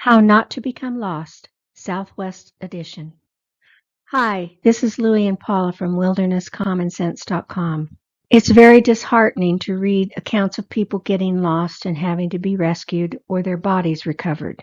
How Not to Become Lost, Southwest Edition. Hi, this is Louie and Paula from wildernesscommonsense.com. It's very disheartening to read accounts of people getting lost and having to be rescued or their bodies recovered.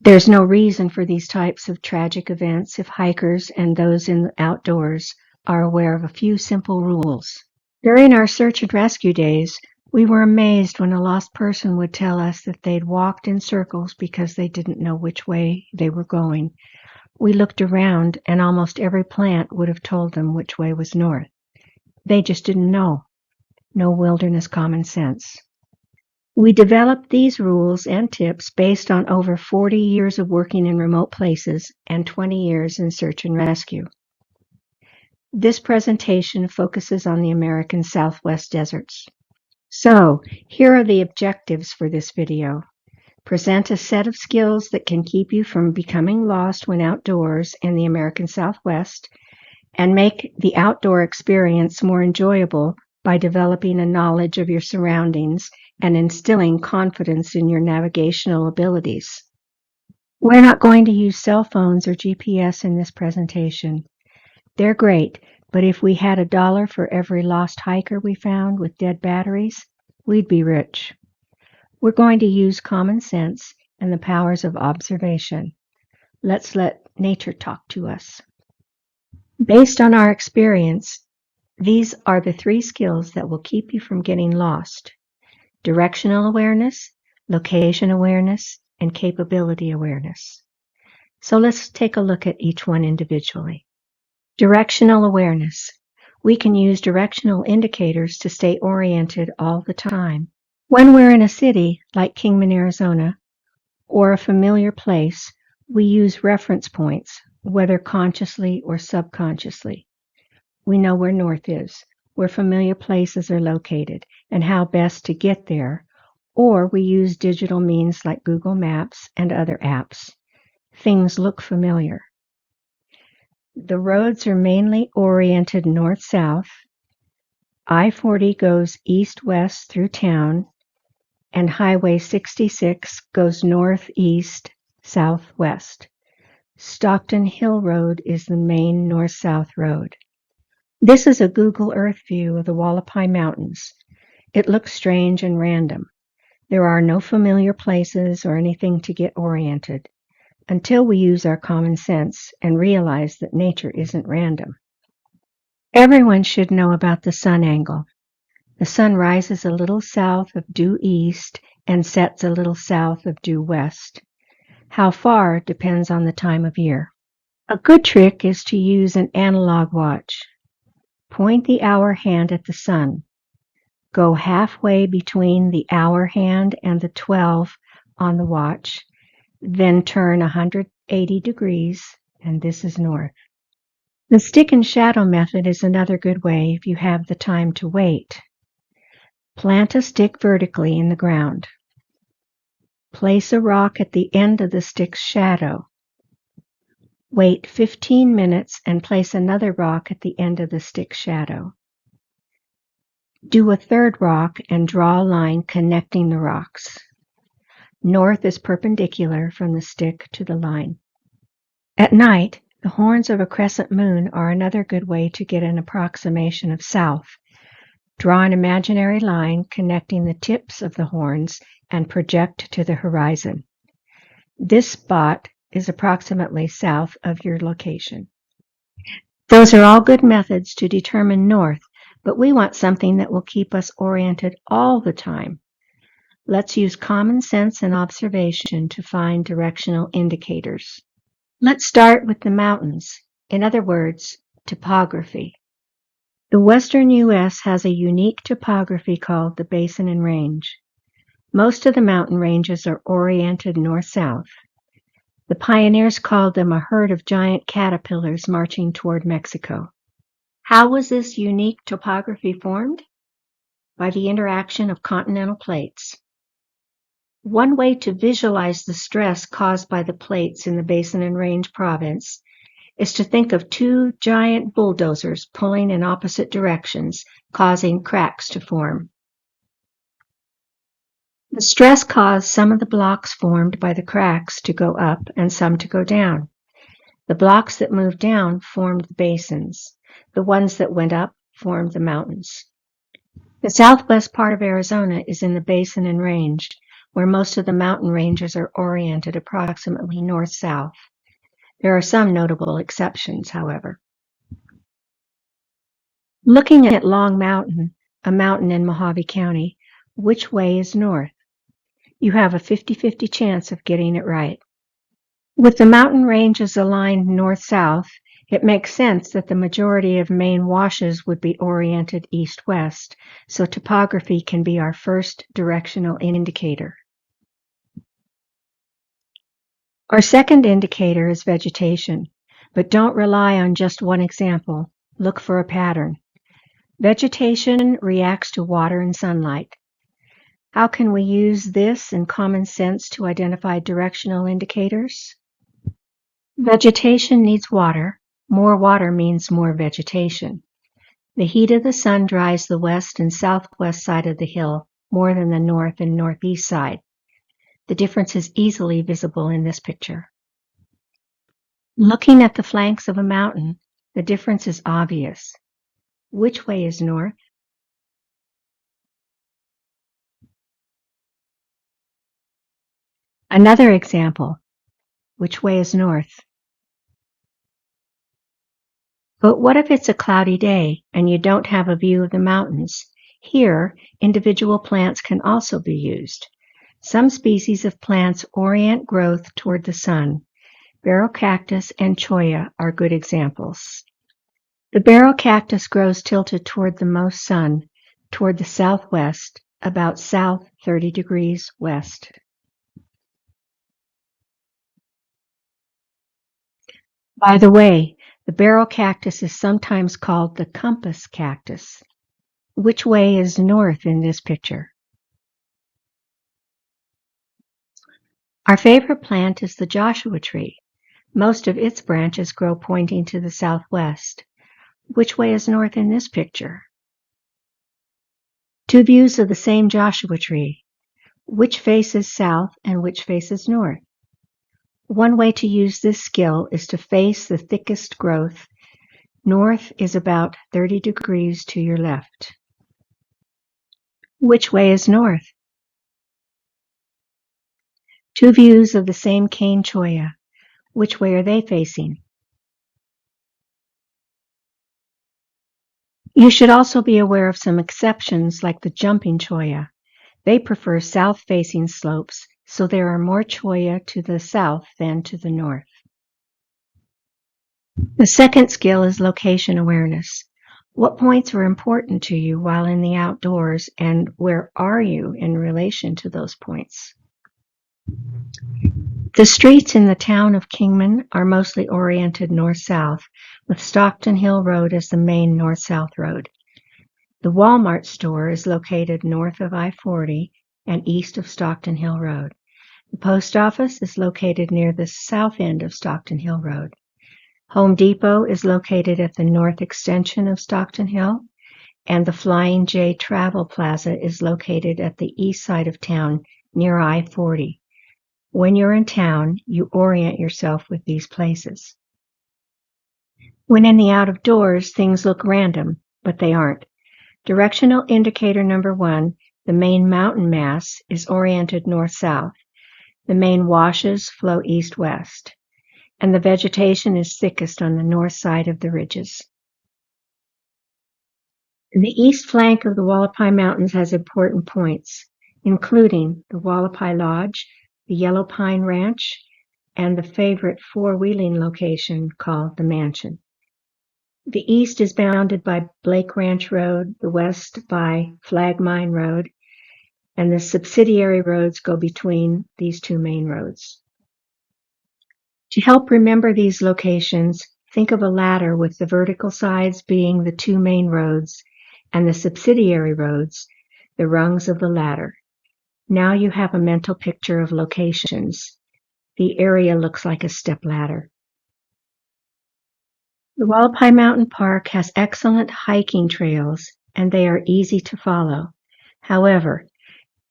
There's no reason for these types of tragic events if hikers and those in the outdoors are aware of a few simple rules. During our search and rescue days, we were amazed when a lost person would tell us that they'd walked in circles because they didn't know which way they were going. We looked around, and almost every plant would have told them which way was north. They just didn't know. No wilderness common sense. We developed these rules and tips based on over 40 years of working in remote places and 20 years in search and rescue. This presentation focuses on the American Southwest deserts. So, here are the objectives for this video. Present a set of skills that can keep you from becoming lost when outdoors in the American Southwest, and make the outdoor experience more enjoyable by developing a knowledge of your surroundings and instilling confidence in your navigational abilities. We're not going to use cell phones or GPS in this presentation. They're great, but if we had $1 for every lost hiker we found with dead batteries, we'd be rich. We're going to use common sense and the powers of observation. Let's let nature talk to us. Based on our experience, these are the 3 skills that will keep you from getting lost: directional awareness, location awareness, and capability awareness. So let's take a look at each one individually. Directional awareness. We can use directional indicators to stay oriented all the time. When we're in a city, like Kingman, Arizona, or a familiar place, we use reference points, whether consciously or subconsciously. We know where north is, where familiar places are located, and how best to get there, or we use digital means like Google Maps and other apps. Things look familiar. The roads are mainly oriented north-south. I-40 goes east-west through town, and Highway 66 goes northeast, southwest. Stockton Hill Road is the main north-south road. This is a Google Earth view of the Wallapai Mountains. It looks strange and random. There are no familiar places or anything to get oriented, until we use our common sense and realize that nature isn't random. Everyone should know about the sun angle. The sun rises a little south of due east and sets a little south of due west. How far depends on the time of year. A good trick is to use an analog watch. Point the hour hand at the sun. Go halfway between the hour hand and the 12 on the watch, then turn 180 degrees, and this is north. The stick and shadow method is another good way if you have the time to wait. Plant a stick vertically in the ground. Place a rock at the end of the stick's shadow. Wait 15 minutes and place another rock at the end of the stick's shadow. Do a third rock and draw a line connecting the rocks. North is perpendicular from the stick to the line. At night, the horns of a crescent moon are another good way to get an approximation of south. Draw an imaginary line connecting the tips of the horns and project to the horizon. This spot is approximately south of your location. Those are all good methods to determine north, but we want something that will keep us oriented all the time. Let's use common sense and observation to find directional indicators. Let's start with the mountains, in other words, topography. The western U.S. has a unique topography called the Basin and Range. Most of the mountain ranges are oriented north-south. The pioneers called them a herd of giant caterpillars marching toward Mexico. How was this unique topography formed? By the interaction of continental plates. One way to visualize the stress caused by the plates in the Basin and Range province is to think of 2 giant bulldozers pulling in opposite directions, causing cracks to form. The stress caused some of the blocks formed by the cracks to go up and some to go down. The blocks that moved down formed the basins. The ones that went up formed the mountains. The southwest part of Arizona is in the Basin and Range, where most of the mountain ranges are oriented approximately north-south. There are some notable exceptions, however. Looking at Long Mountain, a mountain in Mojave County, which way is north? You have a 50-50 chance of getting it right. With the mountain ranges aligned north-south, it makes sense that the majority of main washes would be oriented east-west, so topography can be our first directional indicator. Our second indicator is vegetation, but don't rely on just one example. Look for a pattern. Vegetation reacts to water and sunlight. How can we use this and common sense to identify directional indicators? Vegetation needs water. More water means more vegetation. The heat of the sun dries the west and southwest side of the hill more than the north and northeast side. The difference is easily visible in this picture. Looking at the flanks of a mountain, the difference is obvious. Which way is north? Another example. Which way is north? But what if it's a cloudy day and you don't have a view of the mountains? Here, individual plants can also be used. Some species of plants orient growth toward the sun. Barrel cactus and cholla are good examples. The barrel cactus grows tilted toward the most sun, toward the southwest, about south 30 degrees west. By the way, the barrel cactus is sometimes called the compass cactus. Which way is north in this picture? Our favorite plant is the Joshua tree. Most of its branches grow pointing to the southwest. Which way is north in this picture? Two views of the same Joshua tree. Which faces south and which faces north? One way to use this skill is to face the thickest growth. North is about 30 degrees to your left. Which way is north? Two views of the same cane cholla. Which way are they facing? You should also be aware of some exceptions like the jumping cholla. They prefer south-facing slopes, so there are more cholla to the south than to the north. The second skill is location awareness. What points are important to you while in the outdoors, and where are you in relation to those points? The streets in the town of Kingman are mostly oriented north-south, with Stockton Hill Road as the main north-south road. The Walmart store is located north of I-40 and east of Stockton Hill Road. The post office is located near the south end of Stockton Hill Road. Home Depot is located at the north extension of Stockton Hill, and the Flying J Travel Plaza is located at the east side of town near I-40. When you're in town, you orient yourself with these places. When in the out of doors, things look random, but they aren't. Directional indicator number 1, the main mountain mass, is oriented north-south. The main washes flow east-west, and the vegetation is thickest on the north side of the ridges. The east flank of the Hualapai Mountains has important points, including the Hualapai Lodge, the Yellow Pine Ranch, and the favorite four-wheeling location called the Mansion. The east is bounded by Blake Ranch Road, the west by Flag Mine Road, and the subsidiary roads go between these two main roads. To help remember these locations, think of a ladder with the vertical sides being the two main roads and the subsidiary roads, the rungs of the ladder. Now you have a mental picture of locations. The area looks like a stepladder. The Hualapai Mountain Park has excellent hiking trails, and they are easy to follow. However,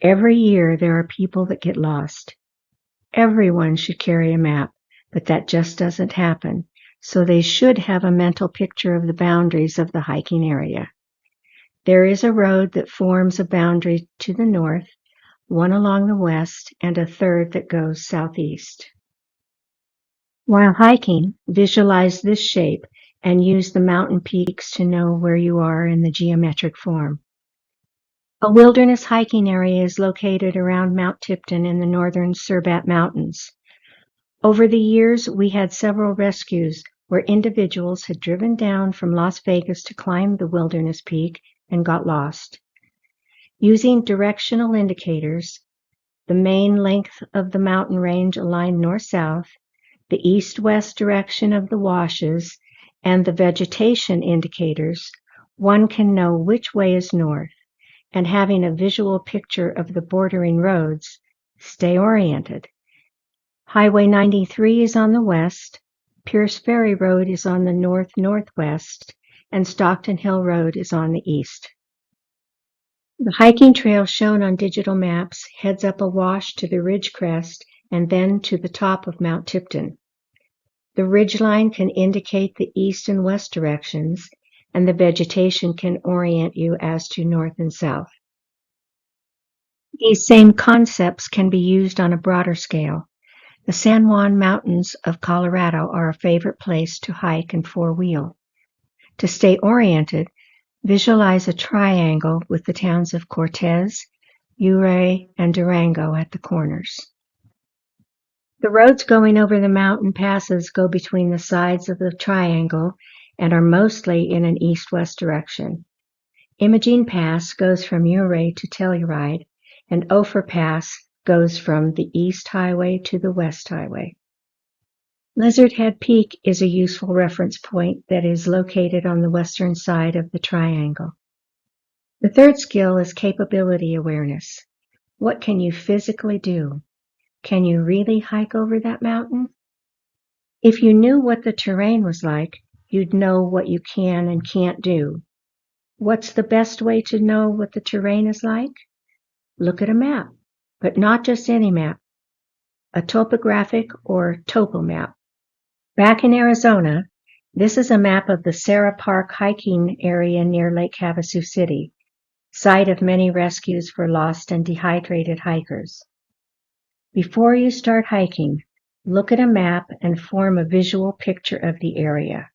Every year there are people that get lost. Everyone should carry a map, but that just doesn't happen. So they should have a mental picture of the boundaries of the hiking area. There is a road that forms a boundary to the north, one along the west, and a third that goes southeast. While hiking, visualize this shape and use the mountain peaks to know where you are in the geometric form. A wilderness hiking area is located around Mount Tipton in the northern Surbat Mountains. Over the years, we had several rescues where individuals had driven down from Las Vegas to climb the wilderness peak and got lost. Using directional indicators, the main length of the mountain range aligned north-south, the east-west direction of the washes, and the vegetation indicators, one can know which way is north, and having a visual picture of the bordering roads, stay oriented. Highway 93 is on the west, Pierce Ferry Road is on the north-northwest, and Stockton Hill Road is on the east. The hiking trail shown on digital maps heads up a wash to the ridge crest and then to the top of Mount Tipton. The ridgeline can indicate the east and west directions, and the vegetation can orient you as to north and south. These same concepts can be used on a broader scale. The San Juan Mountains of Colorado are a favorite place to hike and four-wheel. To stay oriented, visualize a triangle with the towns of Cortez, Ouray, and Durango at the corners. The roads going over the mountain passes go between the sides of the triangle and are mostly in an east-west direction. Imogene Pass goes from Ouray to Telluride, and Ophir Pass goes from the East Highway to the West Highway. Lizard Head Peak is a useful reference point that is located on the western side of the triangle. The third skill is capability awareness. What can you physically do? Can you really hike over that mountain? If you knew what the terrain was like, you'd know what you can and can't do. What's the best way to know what the terrain is like? Look at a map, but not just any map, a topographic or topo map. Back in Arizona, this is a map of the Sarah Park hiking area near Lake Havasu City, site of many rescues for lost and dehydrated hikers. Before you start hiking, look at a map and form a visual picture of the area.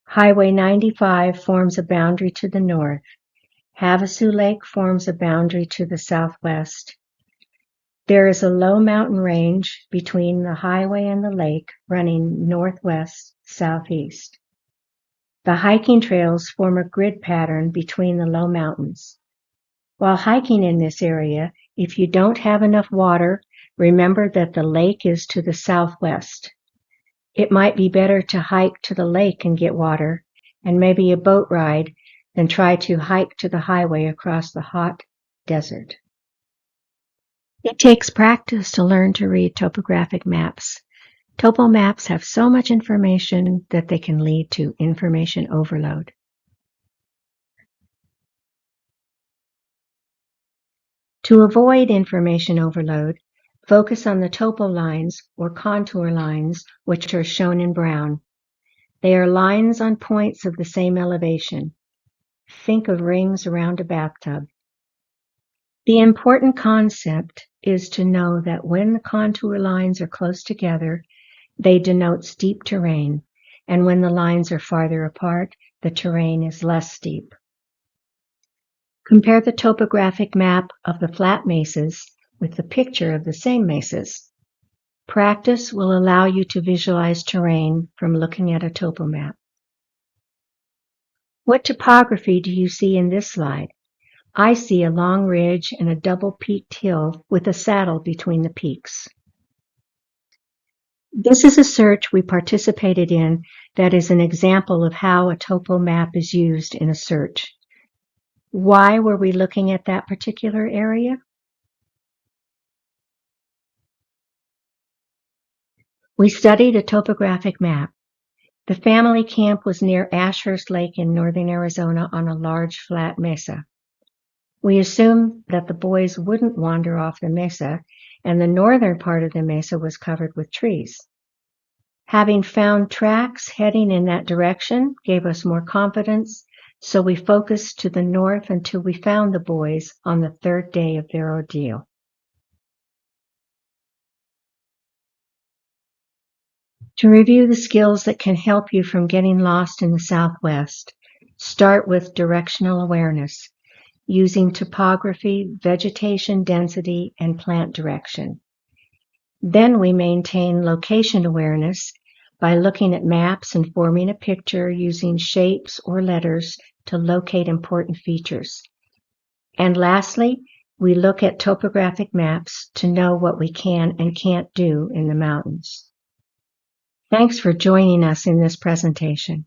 Highway 95 forms a boundary to the north. Havasu Lake forms a boundary to the southwest. There is a low mountain range between the highway and the lake running northwest-southeast. The hiking trails form a grid pattern between the low mountains. While hiking in this area, if you don't have enough water, remember that the lake is to the southwest. It might be better to hike to the lake and get water, and maybe a boat ride, than try to hike to the highway across the hot desert. It takes practice to learn to read topographic maps. Topo maps have so much information that they can lead to information overload. To avoid information overload, focus on the topo lines or contour lines, which are shown in brown. They are lines on points of the same elevation. Think of rings around a bathtub. The important concept is to know that when the contour lines are close together, they denote steep terrain, and when the lines are farther apart, the terrain is less steep. Compare the topographic map of the flat mesas with the picture of the same mesas. Practice will allow you to visualize terrain from looking at a topo map. What topography do you see in this slide? I see a long ridge and a double-peaked hill with a saddle between the peaks. This is a search we participated in that is an example of how a topo map is used in a search. Why were we looking at that particular area? We studied a topographic map. The family camp was near Ashurst Lake in northern Arizona on a large flat mesa. We assumed that the boys wouldn't wander off the mesa, and the northern part of the mesa was covered with trees. Having found tracks heading in that direction gave us more confidence, so we focused to the north until we found the boys on the third day of their ordeal. To review the skills that can help you from getting lost in the Southwest, start with directional awareness, using topography, vegetation density, and plant direction. Then we maintain location awareness by looking at maps and forming a picture using shapes or letters to locate important features. And lastly, we look at topographic maps to know what we can and can't do in the mountains. Thanks for joining us in this presentation.